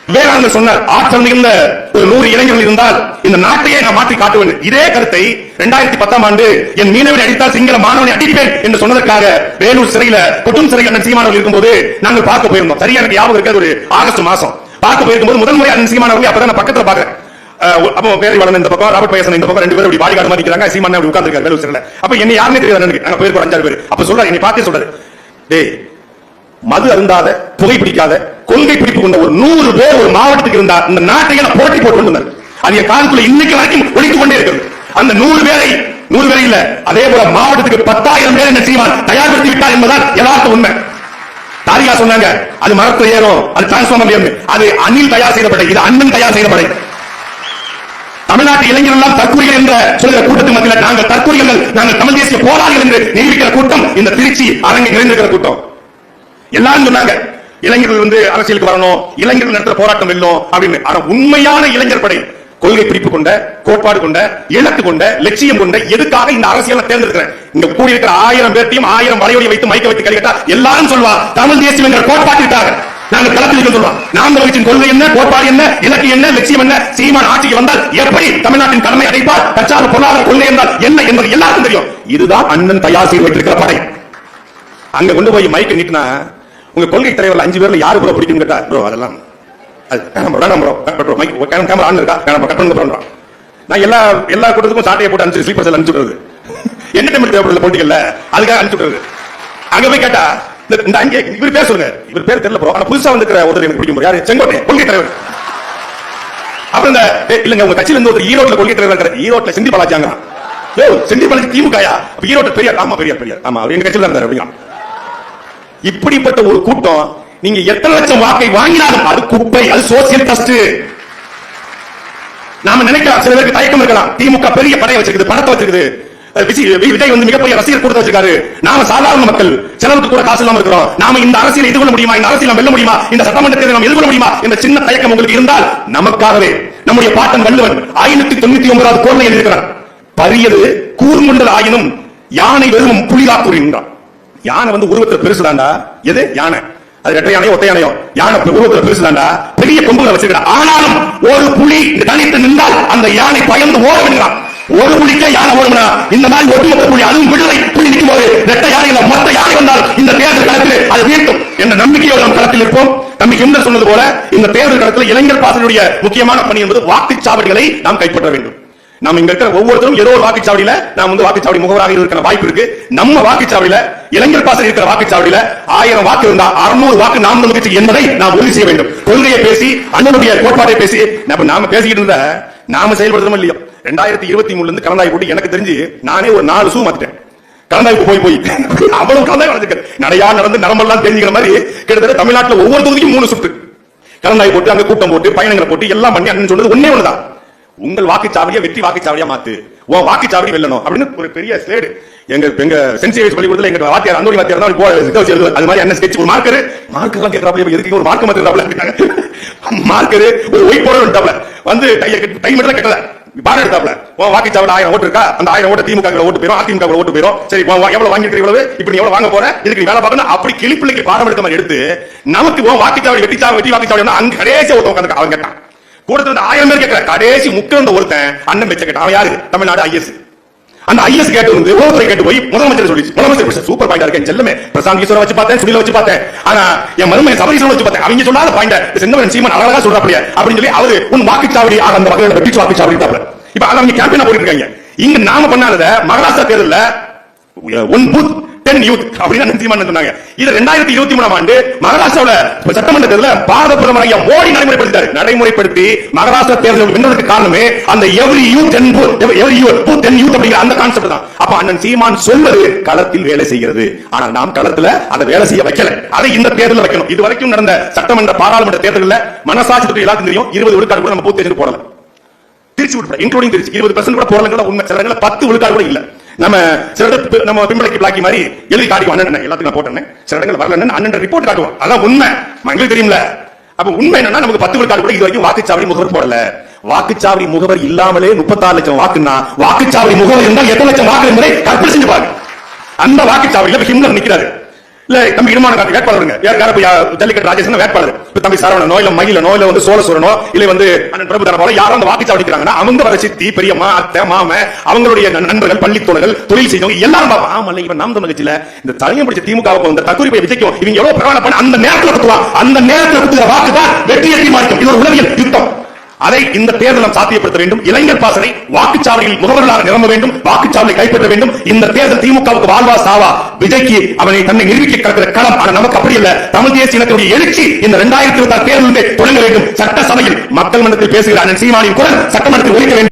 விவேகானந்தர் சொன்னார், ஆற்றல் மிகுந்த ஒரு 100 இளைஞர்கள் இருந்தால் இந்த நாட்டையே நான் மாற்றி காட்டுவேன். இதே கருத்தை 2010ஆம் ஆண்டு என் மீனவனை அடித்தால் சிங்கள மாணவனை அடிப்பேன் என்று சொன்னதற்காக வேலூர் சிறையில கொட்டும் சிறையில் அண்ணன் சீமானவர்கள் இருக்கும்போது நாங்கள் பார்க்க போயிருந்தோம். சரியா எனக்கு ஞாபகம் இருக்காது, ஒரு ஆகஸ்ட் மாசம் பார்க்க போயிருக்கும்போது முதல் முறை அண்ணன் சீமானவர்கள் அப்பதான் நான் பக்கத்துல பாக்குறேன். அப்போ பேரை வளர்ந்த இந்த பக்கம், ராபர்ட் பயசன் இந்த பக்கம், 2 பேரும் பாடி கார்டு மாதிரி இருக்காங்க. சீமான் அப்படி உட்கார்ந்திருக்காரு வேலூர் சிறையில. அப்ப என்ன யாருமே தெரியாது எனக்கு. நாங்க போயிருக்கோம் 5-6 பேர். அப்ப சொல்றாரு, என்னை பார்த்தே சொல்றாரு, டேய் மது அருந்தாத, புகை பிடிக்காத, கொள்கை பிடிப்பு கொண்ட ஒரு 100 பேர் ஒரு மாவட்டத்துக்கு இருந்தா இந்த நாட்டையே போட்டி போட்டு வந்தார். அது என் காலத்துல இன்னைக்கு வரைக்கும் ஒழித்துக் கொண்டே இருக்கிறது. அந்த 100 பேரை இல்ல, அதே போல மாவட்டத்துக்கு 10,000 பேர் என்ன செய்வார் தயார்படுத்தி விட்டார் என்பதால் யதார்த்த உண்மை. தாரிகா சொன்னாங்க, அது மரத்துல ஏறும், அது டிரான்ஸ்பார்மர் ஏறும். அது அணில் தயார் செய்த படை, இது அண்ணன் தயார் செய்த படை. தமிழ்நாட்டு இளைஞர்கள் எல்லாம் தற்கொலைகள் என்ற சொல்கிற கூட்டத்துக்கு மத்தியில் நாங்கள் தற்கொலைகள், நாங்கள் தமிழ் தேசிய போராளிகள் என்று நிரூபிக்கிற கூட்டம் இந்த திருச்சி அரங்கில் நிறைந்திருக்கிற கூட்டம். எல்லாரும் சொன்னாங்க, இளைஞர்கள் அரசியலுக்கு வரணும், இளைஞர்கள் நடத்துற போராட்டம் வெல்லும் அப்படின்னு. ஆனா உண்மையான இளைஞர் படை கொள்கை பிடிப்பு கொண்ட, கோட்பாடு கொண்ட, இலக்கு கொண்ட, லட்சியம் கொண்ட, எதுக்காக இந்த அரசியலை தேர்ந்தெடுக்கிறேன். இங்க கூடியிருக்கிற 1000 பேர்த்தையும் 1000 வலையொலி வைத்து மைக்க வைத்து கேட்டா எல்லாரும் சொல்வா தமிழ் தேசியம் என்ற கோட்பாட்டிற்காக நாங்கள் களத்தில் சொல்றோம். நாம் வகிச்சின் கொள்கை என்ன, கோட்பாடு என்ன, இலக்கு என்ன, லட்சியம் என்ன, சீமான் ஆட்சிக்கு வந்தால் எப்படி தமிழ்நாட்டின் கடமை அடைப்பார், கச்சாத பொருளாதார கொள்கை என்றால் என்ன என்பது எல்லாருக்கும் தெரியும். இதுதான் அண்ணன் தயார் செய்து வைத்திருக்கிற படை. அங்க கொண்டு போய் மைக்க நீட்டினா உங்க கொள்கை தலைவர்கள் 5 பேர்ல யாரு ப்ரோ பிடிக்கும் கேட்டா, ப்ரோ அதெல்லாம் கேமரா ஆன் இருக்கா, கட் பண்ணுங்க. நான் எல்லா கூட்டத்துக்கும் சாட்டையை போட்டு அனுப்பிச்சு ஸ்லீப்பர் செல் அனுப்பிச்சுடுறது. என்டர்டைன்மெண்ட் தேவைப்படல பொலிட்டிக்கல்ல, அதுக்காக அனுப்பிச்சுடுறது. அங்க போய் கேட்டா இந்த அங்கே இவர் பேர் சொல்லுங்க, இவர் பேர் தெரியல ப்ரோ, ஆனா புதுசா வந்துக்கிற ஒருத்தர் எனக்கு பிடிக்கும். யாரு? செங்கோட்டை கொள்கை தலைவர். அப்புறம் இந்த இல்லங்க உங்க கட்சியில இருந்து ஒரு ஈரோட்ல கொள்கை தலைவர் இருக்கிற, ஈரோட்ல செந்தில் பாலாஜிங்க. செந்தில் பாலாஜி திமுகயா? ஈரோட்ல பெரியார். ஆமா பெரியார். ஆமா அவர் எங்க கட்சியில இருந்தார் அப்படிங்க. இப்படிப்பட்ட ஒரு கூட்டம் நீங்க எத்தனை லட்சம் வாக்கை வாங்கினாலும் அது குப்பை, அது சோசியல் கஸ்ட். நாம நினைக்கலாம், சில பேருக்கு தயக்கம் இருக்கலாம், திமுக பெரிய படையை வச்சிருக்குது, பணத்தை வச்சிருக்குது, விஜய் மிகப்பெரிய ரசிகர் கூட்டத்தை வச்சிருக்காரு, நாம சாதாரண மக்கள் செலவுக்கு கூட காசு இல்லாம இருக்கிறோம், நாம இந்த அரசியலை எதிர்கொள்ள முடியுமா, இந்த அரசியல் வெல்ல முடியுமா, இந்த சட்டமன்ற தேர்தலை நாம் எதிர்கொள்ள முடியுமா என்ற சின்ன தயக்கம் உங்களுக்கு இருந்தால், நமக்காகவே நம்முடைய பாட்டன் வள்ளுவன் 599வது குறளை எழுதியிருக்கிறார். பரியது கூர்முண்டல் ஆயினும் யானை வெறும் புலிதா கூறுகின்றான். யானை உருவத்தில் பெருசுதாண்டா. எது யானை? அது ரெட்டை யானையோ ஒத்தை யானையோ, யானை உருவத்தில் பெருசுதாண்டா, பெரிய கொம்புகளை வச்சிருக்கிறான். ஆனாலும் ஒரு புலி தனித்து நின்றால் அந்த யானை பயந்து ஓட வேண்டாம். ஒரு புலிக்கே யானை ஓடுனா இந்த மாதிரி ஒட்டுமொத்த புலி, அதுவும் விடுதலை புலி நிற்கும் போது ரெட்டை யானையில மொத்த யானை வந்தால் இந்த தேர்தல் களத்தில் அது வீழ்த்தும் என்ற நம்பிக்கையோடு நாம் களத்தில் இருப்போம். தம்பி கிண்டர் சொன்னது போல இந்த தேர்தல் களத்தில் இளைஞர் பாசனுடைய முக்கியமான பணி என்பது வாக்குச்சாவடிகளை நாம் கைப்பற்ற வேண்டும். நாம் இங்க இருக்கிற ஒவ்வொருத்தரும் ஏதோ ஒரு வாக்குச்சாவடியில நாம் வாக்குச்சாவடி முகவராக இருக்கிற வாய்ப்பு இருக்கு. நம்ம வாக்குச்சாவடியில இளைஞர் பாசல் இருக்கிற வாக்குச்சாவடியில 1000 வாக்கு இருந்தா 600 வாக்கு நாம் கட்சி என்பதை நாம் உறுதி செய்ய வேண்டும். கொள்கையை பேசி, அண்ணனுடைய கோட்பாட்டை பேசி நாம பேசிக்கிட்டு இருந்த நாம செயல்படுத்தணும் இல்லையோ. 2023 இருந்து கலந்தாய் போட்டு எனக்கு தெரிஞ்சு நானே ஒரு 4 ஷூ மாத்திட்டேன். கலந்தாய்ப்பு போய் அவ்வளவு கலந்தாய் வளர்ந்துருக்கேன். நடையா நடந்து நரம்பெல்லாம் தெரிஞ்சுக்கிற மாதிரி கிட்டத்தட்ட தமிழ்நாட்டில் ஒவ்வொரு தொகுதிக்கும் 3 சுற்று கலந்தாய் போட்டு, அங்க கூட்டம் போட்டு, பயணங்களை போட்டு எல்லாம் பண்ணி அண்ணன் சொன்னது ஒன்னே ஒண்ணுதான், உங்கள் வாக்குச்சாவடியை வெற்றி வாக்குச்சாவடியா மாத்து, உன் வாக்குச்சாவடி வெல்லணும் அப்படின்னு ஒரு பெரிய ஸ்லேடு எங்க சென்சிட்டிவ் பள்ளிக்கூடத்துல எங்க வாத்தியார் அந்தோணி வாத்தியார் தான் அது மாதிரி என்ன ஸ்கெட்ச் ஒரு மார்க்கர் எல்லாம் கேட்கறாப்ல, எதுக்கு ஒரு மார்க்க மாத்திராப்ல, மார்க்கர் ஒரு ஒயிட் போர்டு டைம் மட்டும் கட்டல பாடம் எடுத்தாப்ல, உன் வாக்குச்சாவடி 1000 ஓட்டு இருக்கா, அந்த 1000 ஓட்டு திமுக ஓட்டு போயிடும், அதிமுக ஓட்டு போயிடும், சரி எவ்வளவு வாங்கிட்டு இவ்வளவு, இப்படி எவ்வளவு வாங்க போற, இதுக்கு வேலை பார்க்கணும், அப்படி கிளிப்பிள்ளைக்கு பாடம் எடுத்த மாதிரி எடுத்து நமக்கு உன் வாக்குச்சாவடி வெற்றி வாக்குச்சாவடி அங்க கடைசி ஒருத்தவங்க அவங்க கேட்டான். கூடத்துல 1000 பேர் கேட்கிற கடைசி முக்கிய ஒருத்தன் அண்ணன் பெற்ற கேட்டான். அவன் யாரு? தமிழ்நாடு ஐஎஸ். அந்த ஐஎஸ் கேட்டு ஒவ்வொருத்தரை கேட்டு போய் முதலமைச்சர் சொல்லி, முதலமைச்சர் சூப்பர் பாயிண்டா இருக்கேன் செல்லமே, பிரசாந்த் கிஷோரை வச்சு பார்த்தேன், சுனில வச்சு பார்த்தேன், ஆனா என் மருமையை சபரீசன் வச்சு பார்த்தேன், அவங்க சொல்லாத பாயிண்ட செந்தவன் சீமான் அழகா சொல்றாப்லையா அப்படின்னு சொல்லி அவரு உன் வாக்குச்சாவடி அந்த வகையில வெற்றி வாக்குச்சாவடி தாப்ல. இப்ப அவங்க கேம்பெயினா போயிட்டு இருக்காங்க. இங்க நாம பண்ணாத மகாராஷ்டிரா தேர்தல்ல 1 பூத் 10 யூத் அப்படின்னு சீமான் சொன்னாங்க. இது 2023ஆம் ஆண்டு மகாராஷ்டிராவில் சட்டமன்ற தேர்தலில் பாரத பிரதமர் ஐயா மோடி நடைமுறைப்படுத்தி மகாராஷ்டிரா தேர்தல் வென்றதுக்கு காரணமே அந்த எவ்ரி யூத் 10 யூத் அப்படிங்கிற அந்த கான்செப்ட் தான். அப்ப அண்ணன் சீமான் சொல்வது களத்தில் வேலை செய்கிறது. ஆனா நாம் களத்துல அதை வேலை செய்ய வைக்கல. அதை இந்த தேர்தலில் வைக்கணும். இது வரைக்கும் நடந்த சட்டமன்ற பாராளுமன்ற தேர்தலில் மனசாட்சி எல்லாத்துக்கும் தெரியும் 20 விழுக்காடு கூட நம்ம பூத் தேர்தல் போடல. திருச்சி உட்பட இன்க்ளூடிங் திருச்சி 20% கூட போடலங்களா உண்மை. சில 10 விழுக்காடு கூட இல்ல. நம்ம நம்ம பிம்பளைக்கு பிளாக்கி மாதிரி எழுதி காட்டுவோம், அண்ணன் எல்லாத்துக்கும் நான் போட்டேன், சில இடங்கள் வரல அண்ணன் ரிப்போர்ட் காட்டுவோம். அதான் உண்மை, மக்களுக்கு தெரியும்ல. அப்ப உண்மை என்னன்னா நமக்கு 10 விழுக்காடு கூட இது வரைக்கும் வாக்குச்சாவடி முகவர் போடல. வாக்குச்சாவடி முகவர் இல்லாமலே 36 லட்சம் வாக்குன்னா வாக்குச்சாவடி முகவர் இருந்தால் எத்தனை லட்சம் வாக்கு என்பதை கற்பனை செஞ்சு பாருங்க. அந்த வாக்குச்சாவடியில ஹிம்லர் நிக்கிறாரு. இல்ல தம்பி இடுமான காட்டி வேட்பாளருங்க ஜல்லிக்கட்டு ராஜேஷன் வேட்பாளர் தம்பி சரவண நோயில மயில நோயில வந்து சோழசூரனோ இல்ல வந்து அண்ணன் பிரபு தர போல யாரும் அந்த வாக்குச்சாவடிக்கிறாங்கன்னா அவங்க வர சித்தி பெரியம்மா அத்தை மாம அவங்களுடைய நண்பர்கள் பள்ளி தோழர்கள் தொழில் செய்யறவங்க எல்லாரும் ஆமா இவன் நாம் தமிழ் கட்சியில இந்த தலையம் பிடிச்ச திமுக இந்த தற்கொலை விஜய்க்கும் இவங்க எவ்வளவு பிரபலம் பண்ண அந்த நேரத்தில் கொடுத்துவான் அந்த நேரத்தில் கொடுத்துற வாக்கு தான் வெற்றியை தீர்மானிக்கும். இது ஒரு உளவியல் யுத்தம். அதை இந்த தேர்தலும் சாத்தியப்படுத்த வேண்டும். இளைஞர் பாசறை வாக்குச்சாவடியில் முகவர்களாக நிரம்ப வேண்டும். வாக்குச்சாவடியை கைப்பற்ற வேண்டும். இந்த தேர்தல் திமுகவுக்கு வாழ்வா சாவா. விஜய்க்கு அவனை தன்னை நிரூபிக்க கிடக்கிற களம். ஆனால் நமக்கு அப்படி இல்ல. தமிழ் தேசிய இனத்தினுடைய எழுச்சி இந்த 2026 தேர்தலில் தொடங்க வேண்டும். சட்டசபையில் மக்கள் மன்றத்தில் பேசுகிற அண்ணன் சீமானின் குரல் சட்டமன்றத்தில் ஒலிக்க வேண்டும்.